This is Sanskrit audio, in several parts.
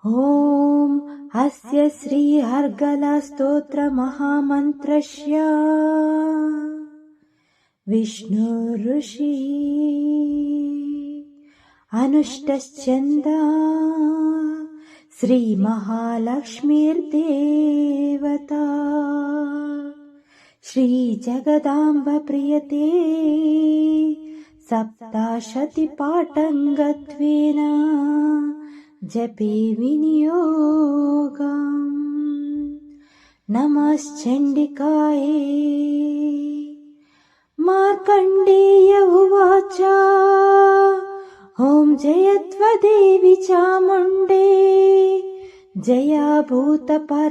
ॐ अस्य श्रीहर्गलस्तोत्रमहामन्त्रस्य विष्णुऋषि अनुष्टश्चन्दा श्रीमहालक्ष्मीर्देवता श्रीजगदाम्ब प्रियते सप्ताशतिपाटङ्गत्वेन जपे विनियोगम्। नमश्चण्डिकायै। मार्कण्डेय उवाच ॐ जयत्वदेवि चामुण्डे जया भूतपरायिणी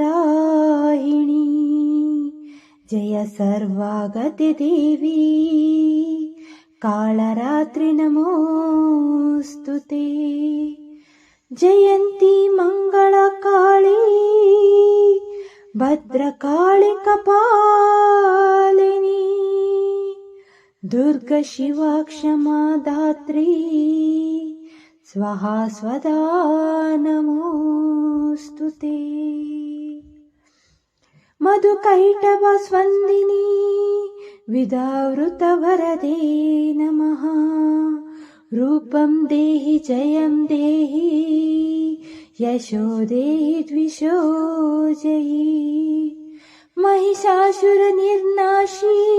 जय सर्वागतिदेवी कालरात्रि नमोऽस्तुते। जयन्ती मङ्गलकाली भद्रकाली कपालिनी दुर्गा शिवा क्षमा दात्री स्वाहा स्वदा नमोऽस्तुते। मधुकैटभ स्पन्दिनी विदावृतवरदे नमः। रूपं देहि जयं देहि यशो देहि द्विषो जयि। महिषासुरनिर्नाशी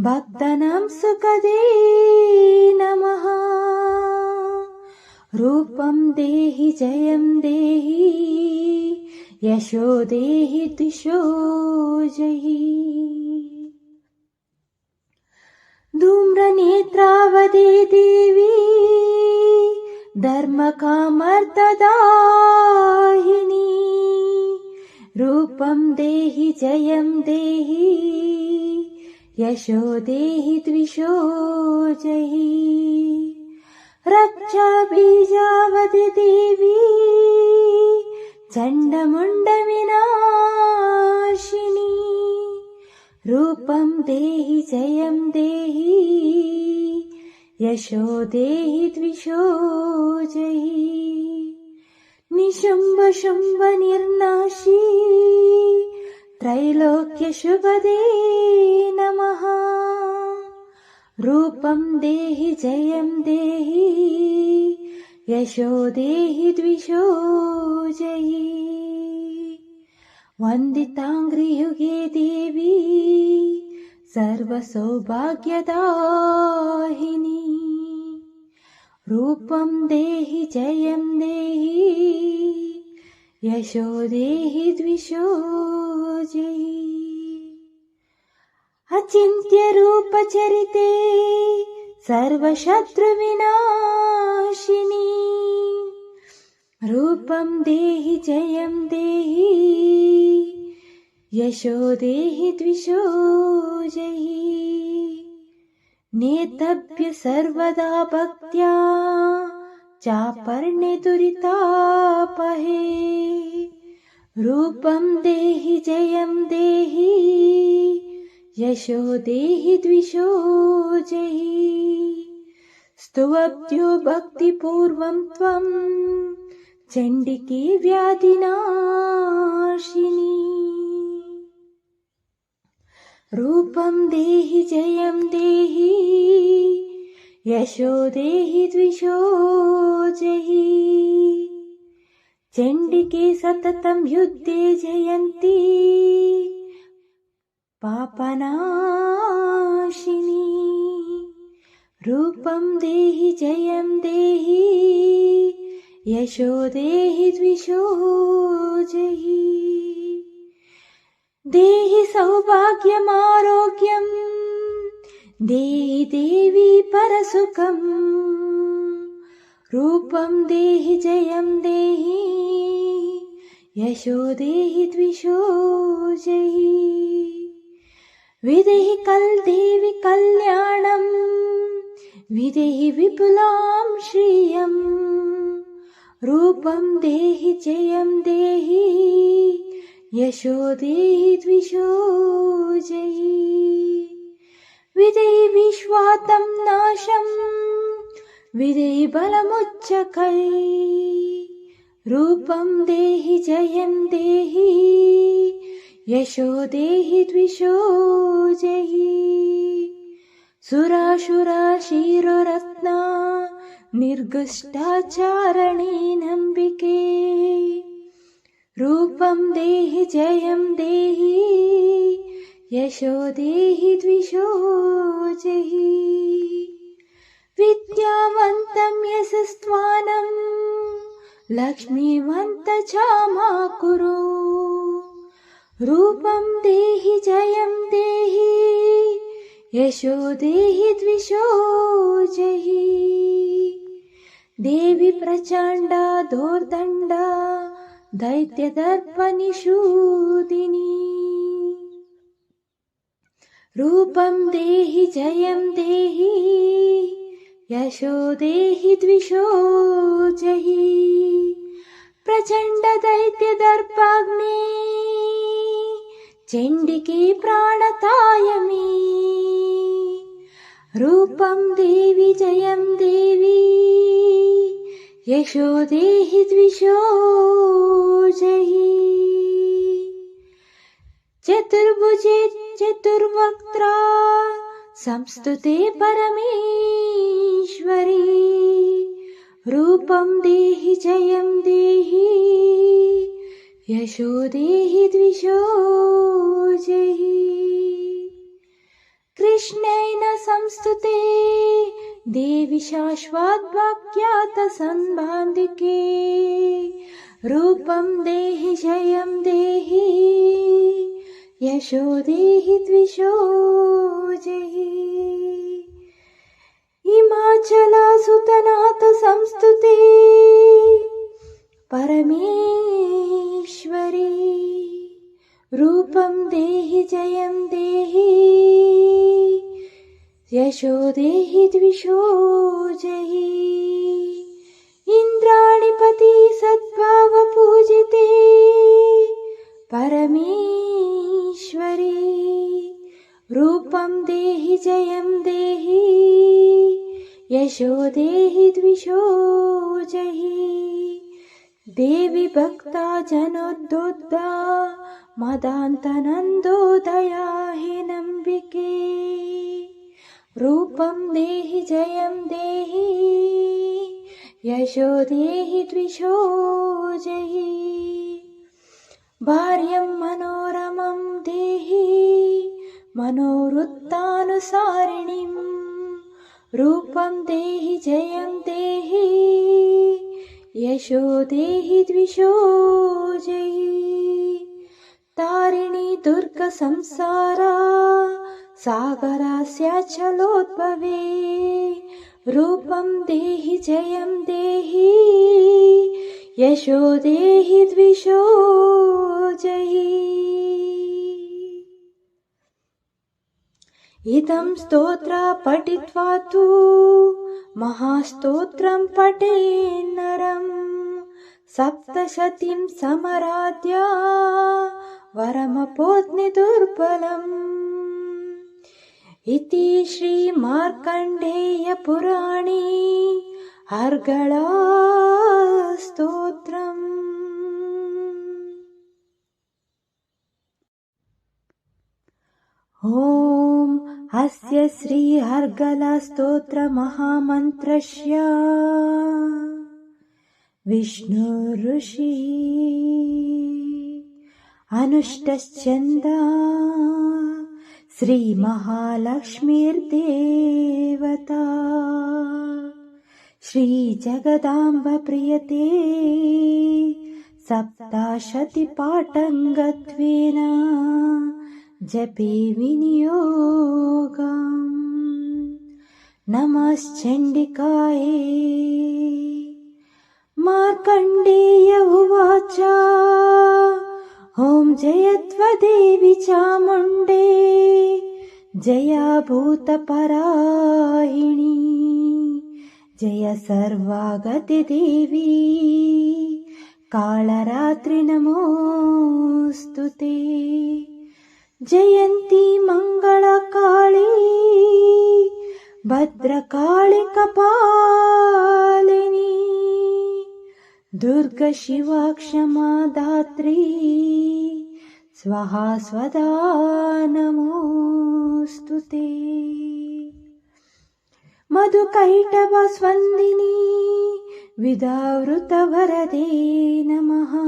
भक्तानां सुखदे नमः। रूपं देहि जयं देहि यशो देहि द्विषो जयि। धूम्रनेत्रावदे देवी धर्मकामर्थदायिनी। रूपं देहि जयं देहि यशो देहि द्विषो जयि। रक्षा बीजावदे देवी चण्डमुण्डविनाशिनी। रूपं देहि जयं देहि यशो देहि द्विषो जयि। निशुम्भ शुम्भ निर्नाशी त्रैलोक्यशुभदे नमः। रूपं देहि जयं देहि यशो देहि द्विषो जयि। वन्दिताङ्घ्रियुगे देवी सर्वसौभाग्यदायिनी। रूपं देहि जयं देहि यशो देहि द्विषो जयि। अचिन्त्यरूपचरिते सर्वशत्रुविनाशिनी। रूपं देहि जयं देहि यशो देहि द्विषो जयि। नेतभ्य सर्वदा भक्त्या चापर्णे दुरितापहे। रूपं देहि जयं देहि यशो देहि द्विषो जयि। स्तुवभ्यो भक्तिपूर्वं त्वं चण्डिके व्याधिनाशिनी। रूपं देहि जयं देहि यशो देहि द्विषो जयि। चण्डिके सततं युद्धे जयन्ती पापनाशिनी। रूपं देहि जयं देहि यशो देहि द्विषो जयि। देहि सौभाग्यमारोग्यं देहि देवी परसुखम्। रूपं देहि जयं देहि यशो देहि द्विषो जयि। विदेहि देवी कल्याणं विदेहि विपुलां श्रियम्। रूपं देहि जयं देहि यशो देहि द्विषो जयि। विदेहि विश्वातं नाशं विदेहि बलमुच्चकै। रूपं देहि जयं देहि यशो देहि द्विषो जहि सुरासुरा शिरोरत्ना निर्गुष्टाचारणे नम्बिके रूपं देहि जयं देहि यशो देहि द्विषो जहि विद्यावन्तं यशस्त्वानं लक्ष्मीवन्त क्षमा कुरु रूपं देहि जयं देहि यशो देहि द्विषो जहि देवी प्रचण्डा दोर्दण्डा दैत्यदर्पनिषूदिनी रूपं देहि जयं देहि यशो देहि द्विषो जहि प्रचण्ड दैत्यदर्पाग्ने चण्डिके प्राणतायमे रूपं देवि जयं देवी यशो देहि द्विषो जहि चतुर्भुजे चतुर्वक्त्रा संस्तुते परमेश्वरी रूपं देहि जयं देहि यशो देहि द्विषो जहि कृष्णेन संस्तुते देवि शाश्वतवाक्यात संबान्धिके रूपं देहि जयं देहि यशो देहि द्विषो जहि हिमाचलसुतनाथ संस्तुते परमेश्वरी रूपं देहि जयं देहि यशो देहि द्विषो जहि इन्द्राणिपति सद्भाव पूजिते परमेश्वरी रूपं देहि जयं देहि यशो देहि द्विषो जहि देवी भक्ता जनोद्दोद्धा मदान्तनन्दोदया हे नम्बिके रूपं देहि जयं देहि यशो देहि द्विषो जहि भार्यं मनोरमं देहि मनोवृत्तानुसारिणीं रूपं देहि जयं देहि यशो देहि द्विषो जहि तारिणी दुर्ग संसारा सागरास्याचलोद्भवे रूपं देहि जयं देहि यशो देहि द्विषो जहि इदं स्तोत्र पठित्वा तु महास्तोत्रं पठेन्नरं सप्तशतीं समराध्य वरमपोत्नि दुर्बलम् इति श्रीमार्कण्डेय पुराणे अर्गळा स्तोत्रम्। ॐ अस्य श्री अर्गला स्तोत्र महामन्त्रस्य विष्णु ऋषि अनुष्टश्चन्दा श्री महालक्ष्मीर्देवता श्री जगदाम्ब प्रियते सप्ताशति पाठङ्गत्वेन जपे विनियोगम् नमश्चण्डिकायै। मार्कण्डेय उवाच ॐ जयत्वदेवी चामुण्डे जया भूतपरायिणी जय सर्वागतिदेवी कालरात्रि नमोऽस्तुते। जयन्ती मङ्गलकाली भद्रकाली कपालिनी दुर्ग शिवा क्षमा दात्री स्वाहा स्वदा नमोऽस्तुते। मधुकैटभ स्पन्दिनी विदावृत वरदे नमः।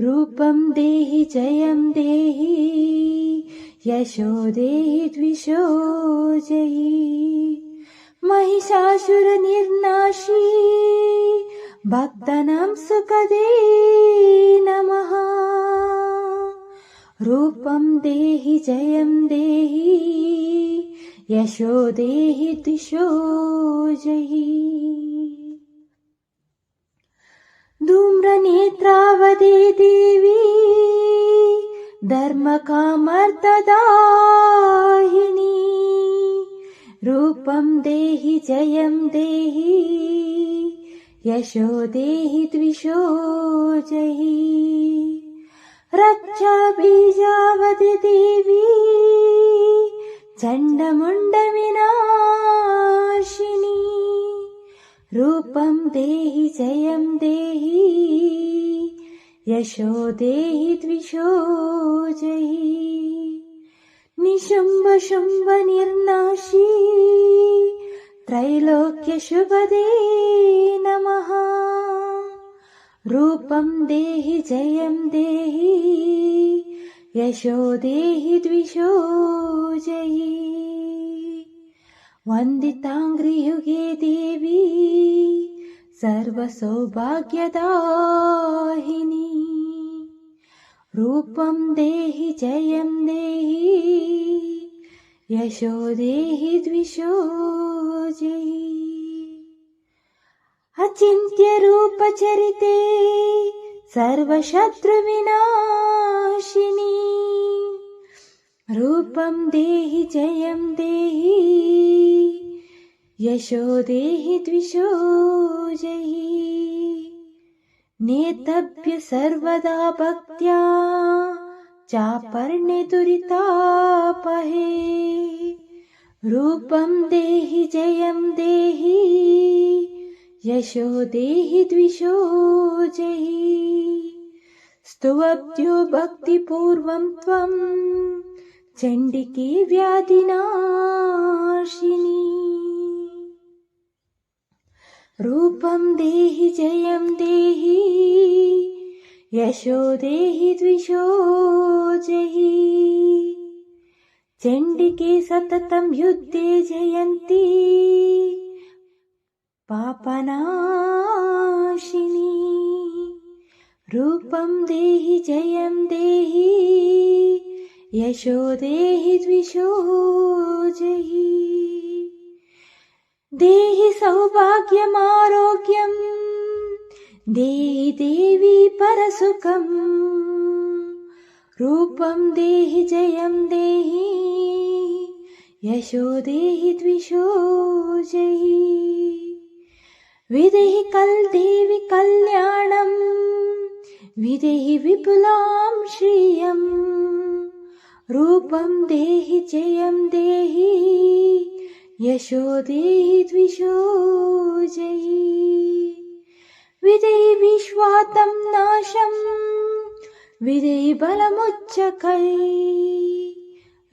रूपं देहि जयं देहि यशो देहि द्विषो जयी। महिषासुर निर्नाशी भक्तानां सुखदे नमः। रूपं देहि जयं देहि यशो देहि द्विषो जयी। धूम्रनेत्रावदे देवी धर्मकामर्थदायिनी। रूपं देहि जयं देहि यशो देहि द्विषो जयी। रक्षा बीजावदे देवी चण्डमुण्डविनाशिनी। रूपं देहि जयं देहि यशो देहि द्विषो जयी। निशुम्भ शुम्भ निर्नाशी त्रैलोक्य शुभदे नमः। रूपं देहि जयं देहि यशो देहि द्विषो जयी। वन्दिताङ्घ्रियुगे देवी सर्वसौभाग्यदायिनी। रूपं देहि जयं देहि यशो देहि द्विषो जयी। अचिन्त्य रूपचरिते सर्वशत्रुविनाशिनी। रूपं देहि जयं देहि यशो देहि द्विषो जयी। नेतभ्य सर्वदा भक्त्या चापर्णे दुरितापहे। रूपं देहि जयं देहि यशो देहि द्विषो जयी। स्तुवब्ध्यो भक्तिपूर्वं त्वं चण्डिके व्याधिनाशिनी। रूपं देहि जयं देहि यशो देहि द्विषो जयी। चण्डिके सततं युद्धे जयन्ती पापनाशिनी। रूपं देहि जयं देहि यशो देहि द्विषो जयी। देहि सौभाग्यमारोग्यं देहि देवी परसुखम्। रूपं देहि जयं देहि यशो देहि द्विषो जयी। विदेहि देवी कल्याणं विदेहि विपुलां श्रियम्। रूपं देहि जयं देहि यशो देहि द्विषो जयी। विदेहि विश्वातं नाशं विदेहि बलमुच्चकै।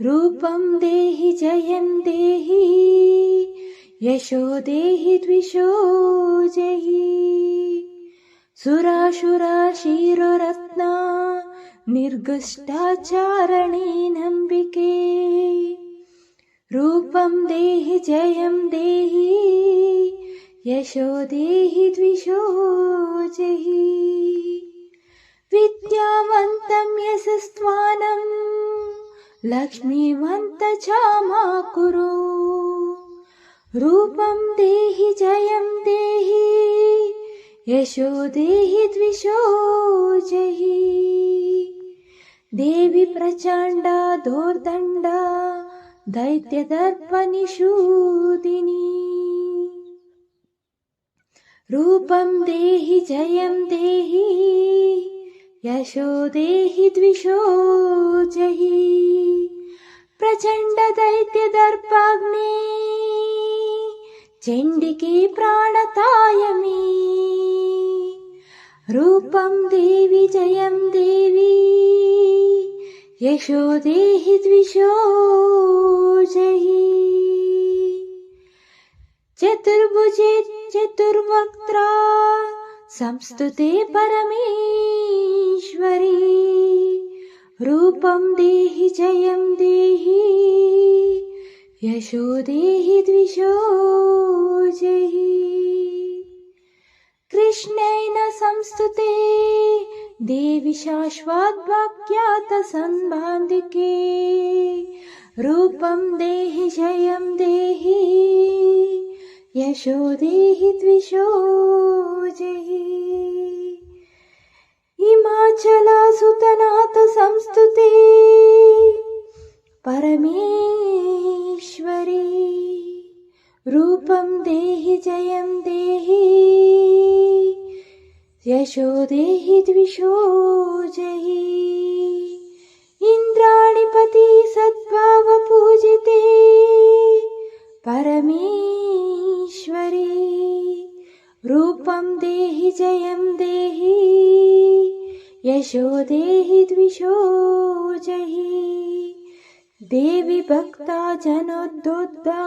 रूपं देहि जयं देहि यशो देहि द्विषो जयी। सुरासुरा शिरोरत्ना निर्गुष्टाचारणे नम्बिके। रूपं देहि जयं देहि यशो देहि द्विषो जयी। विद्यावन्तं यशस्त्वानं लक्ष्मीवन्त क्षमा कुरु। रूपं देहि जयं देहि यशो देहि द्विषो जयी। देवी प्रचण्डा दोर्दण्डा दैत्यदर्पनिषूदिनी। रूपं देहि जयं देहि यशो देहि द्विषो जयी। प्रचण्ड दैत्यदर्पाग्ने चण्डिके प्राणतायमे। रूपं देवि जयं देवी यशो देहि द्विषो जहि चतुर्भुजे चतुर्वक्त्रा संस्तुते परमेश्वरी रूपं देहि जयं देहि यशो देहि द्विषो जहि कृष्णेन संस्तुते देवि शाश्वतवाक्यार्थसम्बन्धिके रूपं देहि जयं देहि यशो देहि द्विषो जहि हिमाचलसुतनाथ संस्तुते परमेश्वरी रूपं देहि जयं देहि यशो देहि द्विषो जहि इन्द्राणिपति सद्भाव पूजिते परमेश्वरी रूपं देहि जयं देहि यशो देहि द्विषो जहि देवी भक्ता जनोद्दोद्धा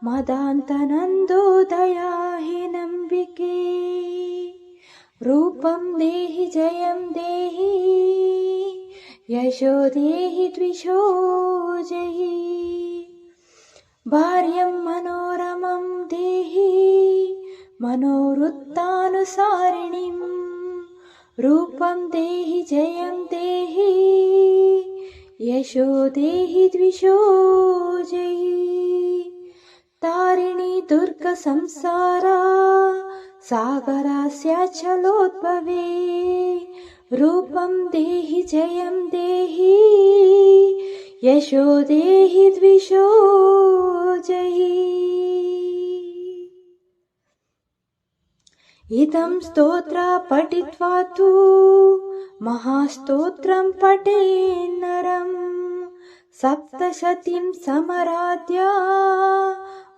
मदान्तनन्दोदया हि नम्बिके रूपं देहि जयं देहि यशो देहि द्विषो जहि भार्यं मनोरमं देहि मनोवृत्तानुसारिणीं रूपं देहि जयं देहि यशो देहि द्विषो जहि तारिणी दुर्ग संसारा सागरस्य चलोद्भवे रूपं देहि जयं देहि यशो देहि द्विषो जहि इदं स्तोत्र पठित्वा तु महास्तोत्रं पठेन्नरं सप्तशतीं समराध्य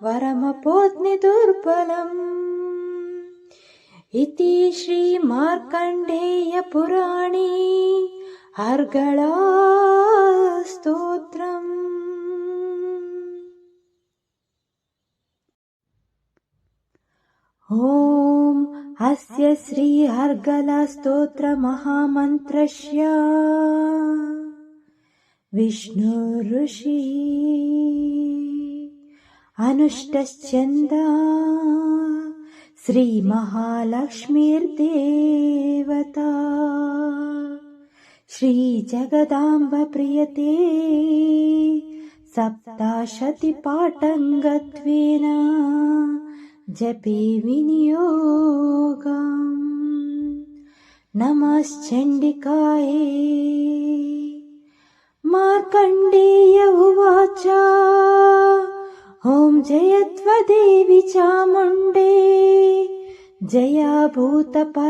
वरमपोत्नि दुर्बलम् इति श्रीमार्कण्डेय पुराणे अर्गळा स्तोत्रम्। ॐ अस्य श्री अर्गला स्तोत्र महामन्त्रस्य विष्णु ऋषि अनुष्टश्चन्दा श्री महालक्ष्मीर्देवता श्री जगदाम्ब प्रियते सप्ताशति पाठङ्गत्वेन जपे विनियोगम् नमश्चण्डिकायै मार्कण्डेय उवाच ॐ जयत्वदेवी चामुण्डे जया भूतपरायिणी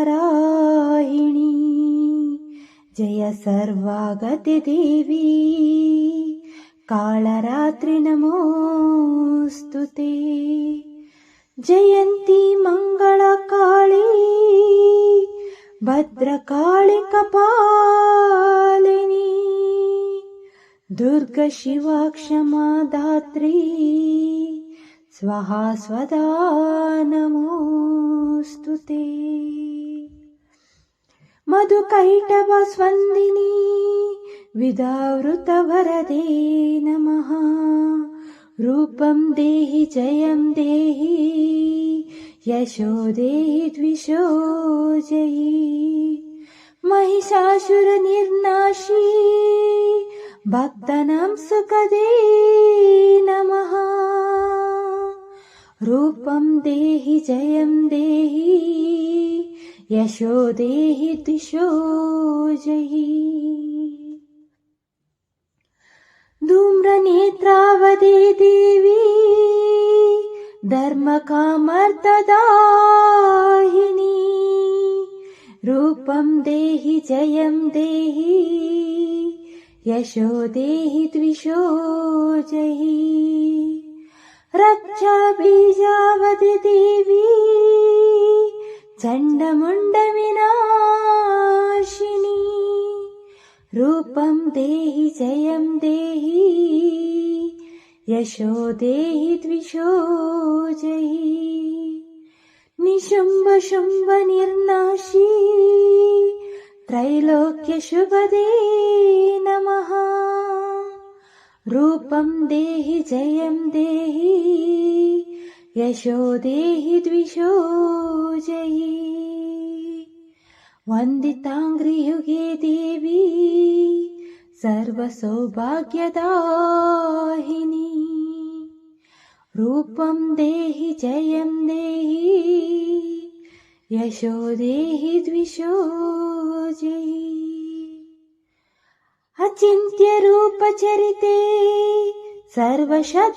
जय सर्वागतिदेवी कालरात्रि नमोऽस्तुते जयन्ती मङ्गलकाली भद्रकाली कपालिनी दुर्गा शिवा क्षमा दात्री स्वाहा स्वदा नमोऽस्तुते मधुकैटभ स्पन्दिनी विदावृतवरदे नमः रूपं देहि जयं देहि यशो देहि द्विषो जहि महिषासुरनिर्नाशी भक्तानां सुखदे नमः रूपं देहि जयं देहि यशो देहि द्विषो जहि धूम्रनेत्रावदे देवी धर्मकामर्थदायिनी रूपं देहि जयं देहि यशो देहि द्विषो जहि रक्षा बीजावदे देवी चण्डमुण्डविनाशिनी रूपं देहि जयं देहि यशो देहि द्विषो जहि निशुम्भ शुम्भ निर्नाशी त्रैलोक्यशुभदे नमः रूपं देहि जयं देहि यशो देहि द्विषो जहि वन्दिताङ्घ्रियुगे देवी सर्वसौभाग्यदायिनी रूपं देहि जयं देहि यशो देहि द्विषो जहि अचिन्त्य रूपचरिते सर्वशत्रुविनाशिनी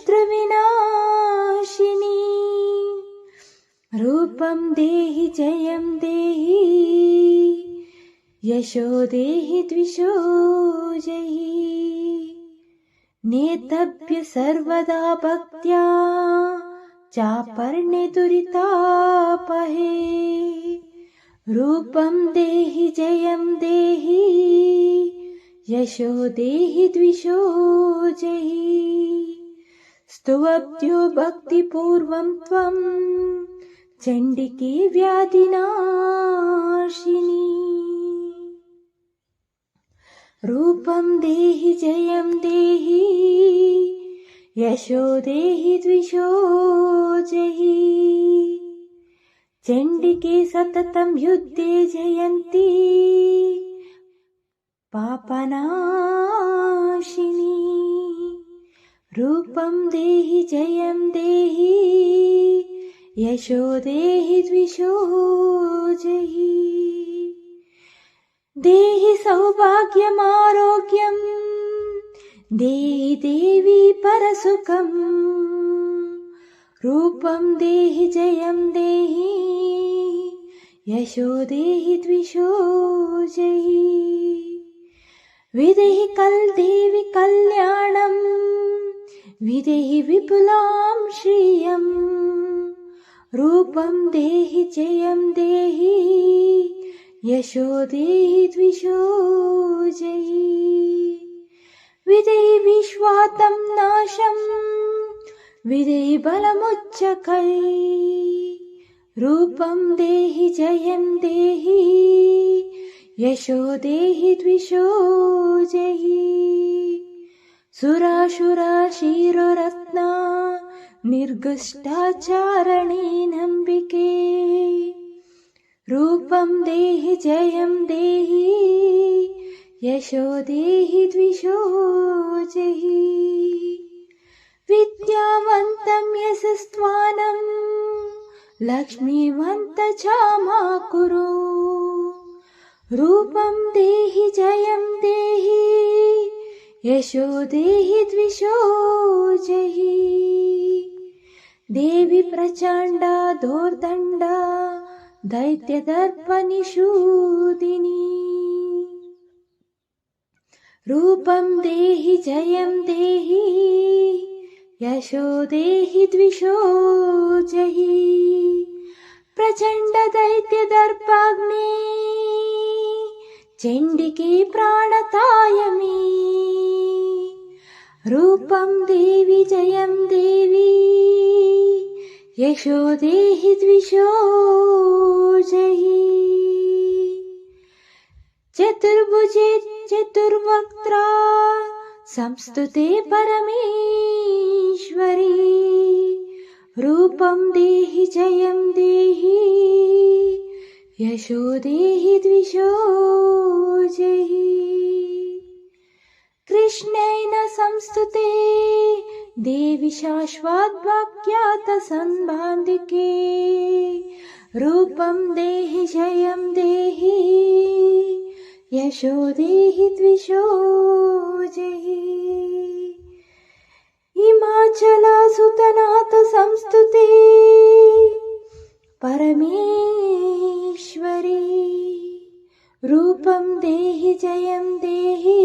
रूपं देहि जयं देहि यशो देहि द्विषो जहि नेतभ्य सर्वदा भक्त्या चापर्णे दुरितापहे रूपं देहि जयं देहि यशो देहि द्विषो जहि स्तुवब्द्यो भक्तिपूर्वं त्वं चण्डिके व्याधिनाशिनी रूपं देहि जयं देहि यशो देहि द्विषो जहि चण्डिके सततं युद्धे जयन्ती पापनाशिनी रूपं देहि जयं देहि यशो देहि द्विषो जहि देहि सौभाग्यमारोग्यं देहि देवी परसुखं रूपं देहि जयं देहि यशो देहि द्विषो जहि विदेहि देवि कल्याणं विदेहि विपुलां श्रियं रूपं देहि जयं देहि यशो देहि द्विषो जहि विदेहि विश्वातं नाशं विदेहि बलमुच्चकै रूपं देहि जयं देहि यशो देहि द्विषो जहि सुरासुरा शिरोरत्ना निर्गुष्टाचारणी नम्बिके रूपं देहि जयं देहि यशो देहि द्विषो जहि विद्यावन्तं यशस्त्वानं लक्ष्मीवन्त क्षमा कुरु रूपं देहि जयं देहि यशो देहि द्विषो जहि देवी प्रचण्डा दोर्दण्डा दैत्यदर्पनिषूदिनी रूपं देहि जयं देहि यशो देहि द्विषो जहि प्रचण्ड दैत्यदर्पाग्ने चण्डिके प्राणतायमे रूपं देवि जयं देवी यशो देहि द्विषो जहि चतुर्भुजे चतुर्वक्त्रा संस्तुते परमेश्वरी रूपं देहि जयं देहि यशो देहि द्विषो जहि कृष्णेन संस्तुते देवि शाश्वतवाक्यात् संबान्धिके रूपं देहि जयं देहि यशो देहि द्विषो जहि हिमाचलसुतनाथ संस्तुते परमेश्वरी रूपं देहि जयं देहि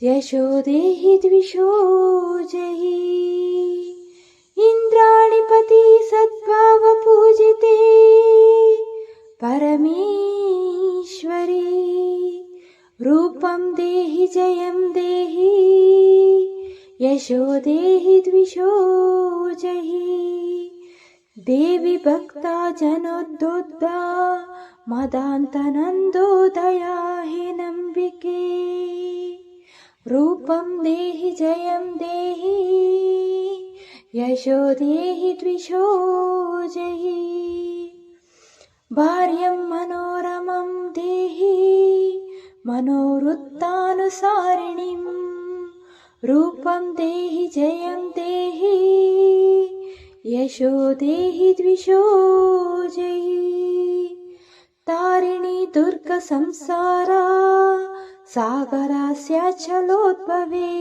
यशो देहि द्विषो जहि इन्द्राणिपति सद्भाव पूजित ते परमेश्वरी रूपं देहि जयं देहि यशो देहि द्विषो जहि देवी भक्ता जनोद्दोद्धा मदान्तनन्दोदया हे नम्बिके रूपं देहि जयं देहि यशो देहि द्विषो जहि भार्यं मनोरमं देहि मनोवृत्तानुसारिणीं रूपं देहि जयं देहि यशो देहि द्विषो जहि तारिणी दुर्ग संसारा सागरास्याचलोद्भवे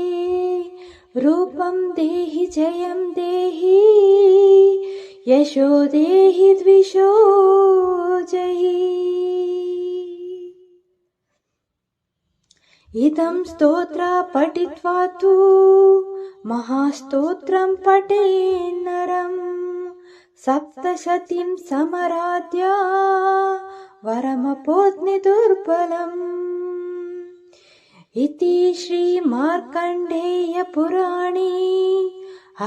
रूपं देहि जयं देहि यशो देहि द्विषो जहि इदं स्तोत्र पठित्वा तु महास्तोत्रं पठेन्नरं सप्तशतीं समराध्य वरमपोत्नि दुर्बलम् इति श्री मार्कण्डेय पुराणे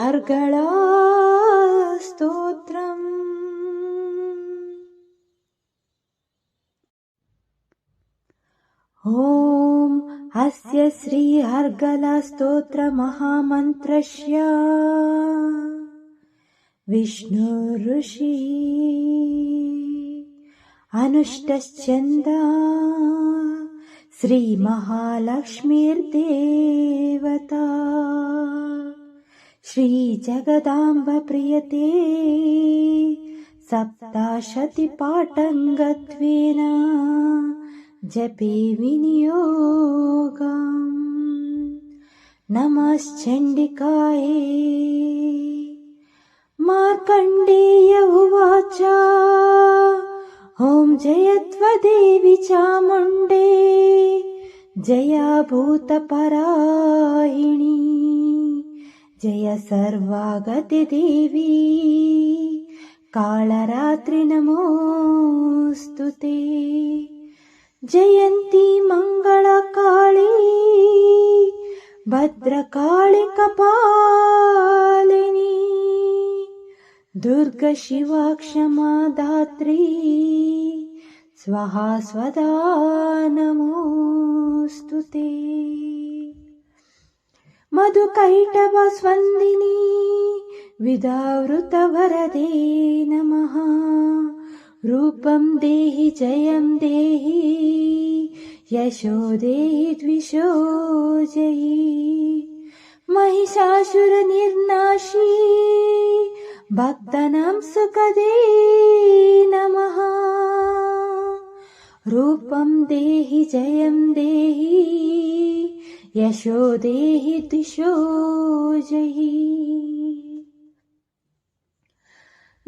अर्गळा स्तोत्रम्। ॐ अस्य श्री अर्गला स्तोत्र महामन्त्रस्य विष्णु ऋषि अनुष्टश्चन्दा श्री महालक्ष्मीर्देवता श्री जगदाम्ब प्रियते सप्ताशतिपाठङ्गत्वेन जपे विनियोगम् नमश्चण्डिकायै मार्कण्डेय उवाच ॐ जयत्वदेवी चामुण्डे जया भूतपरायिणी जय सर्वागतिदेवी कालरात्रि नमोऽस्तुते जयन्ती मङ्गलकाली भद्रकाली कपालिनी दुर्गा शिवा क्षमा दात्री स्वाहा स्वदा नमोऽस्तुते मधुकैटभ स्पन्दिनी विदावृतवरदे नमः रूपं देहि जयं देहि यशो देहि द्विषो जहि महिषासुरनिर्नाशी भक्तानां सुखदे नमः रूपं देहि जयं देहि यशो देहि द्विषो जहि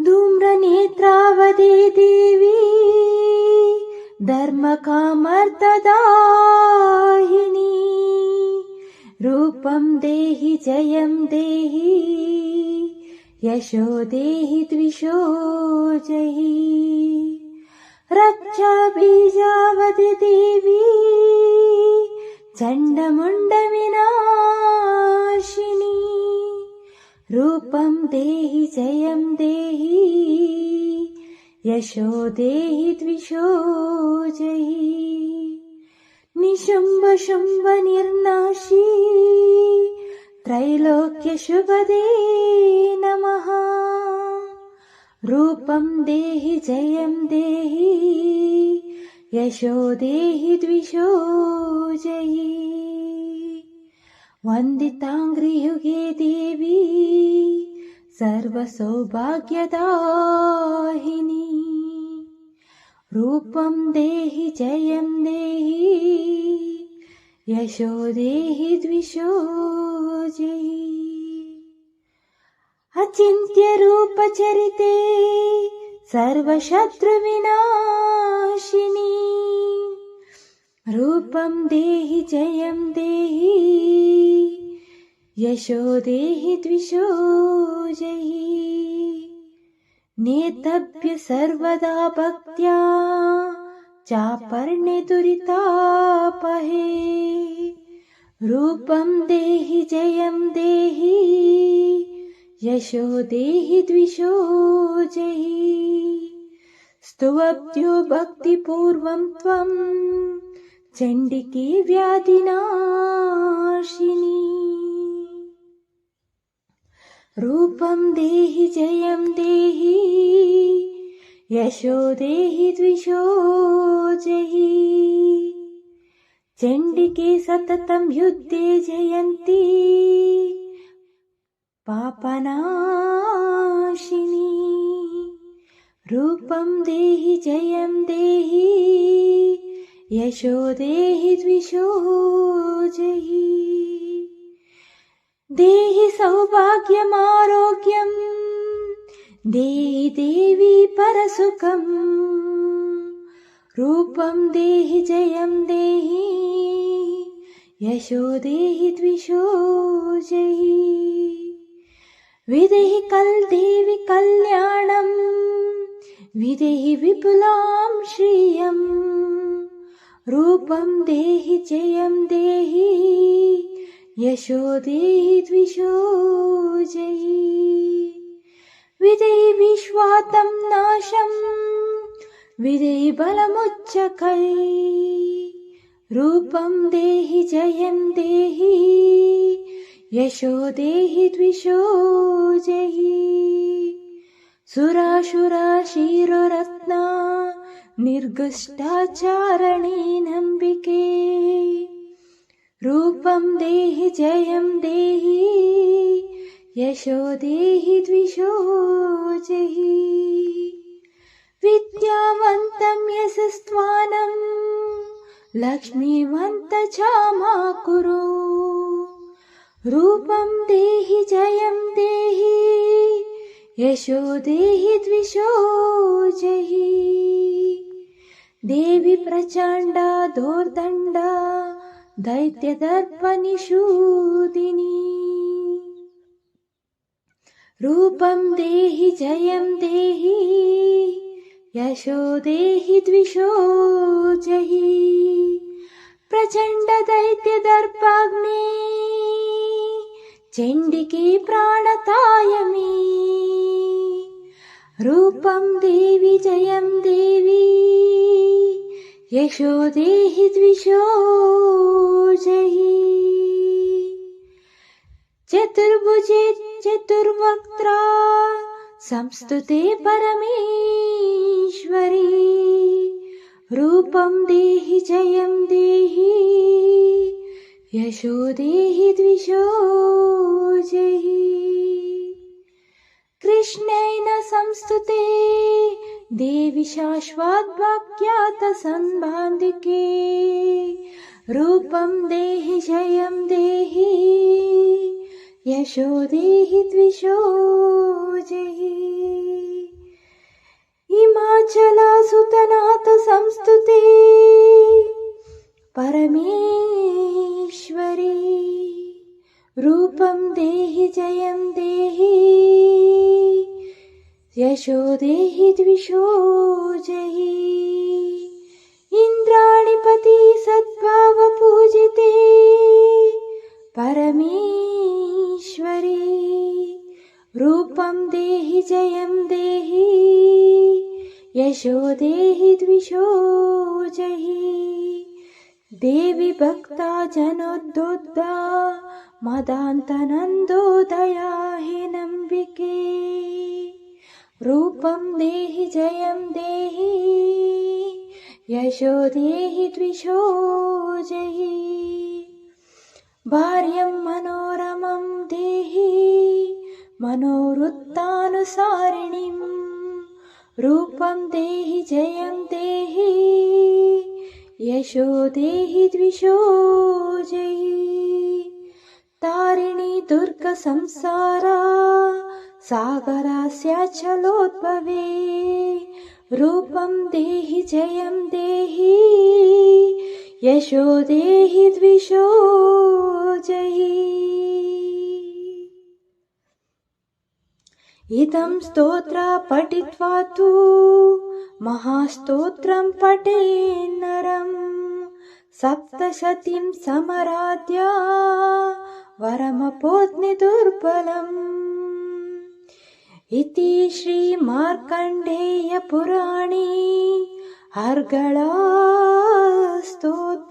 धूम्रनेत्रावदे देवी धर्मकामर्थदायिनी रूपं देहि जयं देहि यशो देहि द्विषो जहि रक्षा बीजावदे देवी चण्डमुण्डविनाशिनी रूपं देहि जयं देहि यशो देहि द्विषो जहि निशुम्भ शुम्भ निर्नाशी त्रैलोक्य शुभदे नमः रूपं देहि जयं देहि यशो देहि द्विषो जहि वन्दिताङ्घ्रियुगे देवी सर्वसौभाग्यदायिनी रूपं देहि जयं देहि यशो देहि द्विषो जहि अचिन्त्य रूपचरिते सर्वशत्रुविनाशिनी रूपं देहि जयं देहि यशो देहि द्विषो जहि नेतभ्य सर्वदा भक्त्या चापर्णे दुरितापहे रूपं देहि जयं देहि यशो देहि द्विषो जहि स्तुवब्ध्यो भक्तिपूर्वं त्वं चण्डिके व्याधिनाशिनी रूपं देहि जयं देहि यशो देहि द्विषो जहि चण्डिके सततं युद्धे जयन्ती पापनाशिनी रूपं देहि जयं देहि यशो देहि द्विषो जहि देहि सौभाग्यमारोग्यं देहि देवी परसुखं रूपं देहि जयं देहि यशो देहि द्विषो जहि विदेहि देवि कल्याणं विदेहि विपुलां श्रियं रूपं देहि जयं देहि यशो देहि द्विषो जहि विदेहि विश्वातं नाशं विदेहि बलमुच्चकै रूपं देहि जयं देहि यशो देहि द्विषो जहि सुराशुराशिरोरत्ना निर्गुष्टाचारणे नम्बिके रूपं देहि जयं देहि यशो देहि द्विषो जहि विद्यावन्तं यशस्त्वानं लक्ष्मीवन्त क्षमा कुरु रूपं देहि जयं देहि यशो देहि द्विषो जहि देवी प्रचण्डा दोर्दण्डा दैत्यदर्पनिषूदिनी रूपं देहि जयं देहि यशो देहि द्विषो जहि प्रचण्ड दैत्यदर्पाग्ने चण्डिके प्राणतायमे रूपं देवि जयं देवी यशो देहि द्विषो जहि चतुर्भुजे चतुर्वक्त्रा संस्तुते परमेश्वरी रूपं देहि जयं देहि यशो देहि द्विषो जहि कृष्णेन संस्तुते देवि शाश्वतवाक्यात् संबान्धिके रूपं देहि जयं देहि यशो देहि द्विषो जहि हिमाचलसुतनाथ संस्तुते परमेश्वरी रूपं देहि जयं देहि यशो देहि द्विषो जहि इन्द्राणिपति सद्भाव पूजिते परमेश्वरी रूपं देहि जयं देहि यशो देहि द्विषो जहि देवी भक्ता जनोद्दोद्धा मदान्तनन्दोदया हे नम्बिके रूपं देहि जयं देहि यशो देहि द्विषो जहि भार्यं मनोरमं देहि मनोवृत्तानुसारिणीं रूपं देहि जयं देहि यशो देहि द्विषो जहि तारिणी दुर्ग संसारा सागरस्याचलोद्भवे रूपं देहि जयं देहि यशो देहि द्विषो जहि इदं स्तोत्र पठित्वा तु महास्तोत्रं पठेन्नरम् सप्तशतीं समराध्य वरमपोद्नि दुर्बलम् इति श्रीमार्कण्डेयपुराणे अर्गळा स्तोत्र।